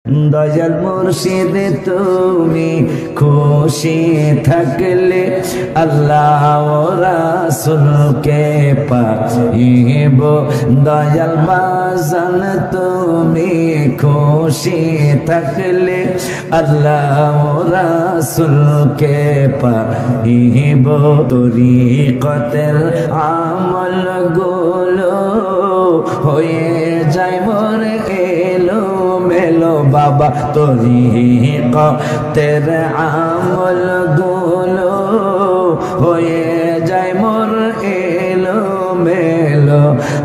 দয়াল মুর্শিদ তুমি খুশি থাকলে আল্লাহ ও রাসূলকে পাইব। দয়াল বাজান তুমি খুশি থাকলে আল্লাহ ও রাসূলকে পাইব। তরিকতের আমল গুলো হয়ে যায় মোর এলো মেলো বাবা, তরিকতের আমল গুলো হয়ে যায় মোর এলো মেলো।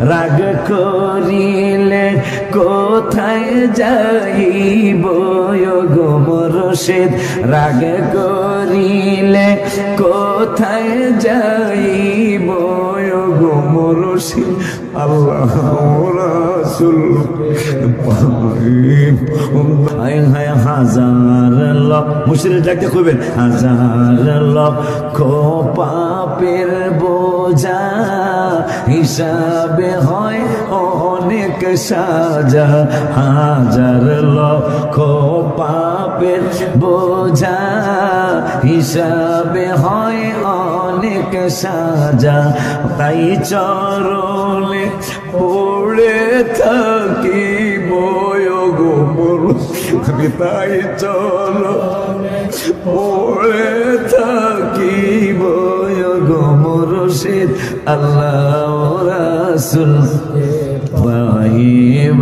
রাগ করিলে কোথায় যাইব গো মুর্শিদ, রাগ করিলে কোথায় যাইব গো মুর্শিদ। আল্লাহ রাসূল হাজার লক্ষ মুশরিক ডাকতে কইবেন, হাজার লক্ষ পাপের বোঝা হিসাবে হয় অনেক সাজা। হাজার লক্ষ পাপের বোঝা হিসাবে হয় অনেক সাজা। তাই চরণে পড়ে থাকিব গো মুর্শিদ, তাই চলো পড়ে থাকিব গো মুর্শিদ। আল্লাহ রাসূল পাইব।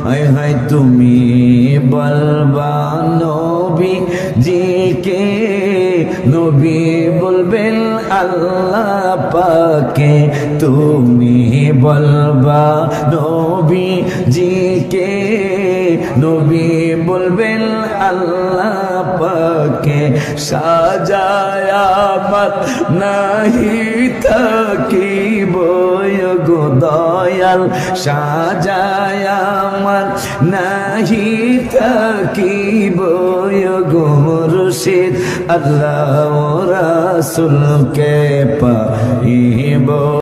হায় হায় তুমি বলবা নবী জিকে, নবী বলবেন আল্লাহ পাকে। তুমি বলবা নবী জিকে, নবী বলবেন আল্লাহ পাকে। সাজায়া মত নাহি থাকিব গো দয়াল, সাজায়া মত নাহি থাকিব গো মুর্শিদ। আল্লাহ রাসূলকে পাইব।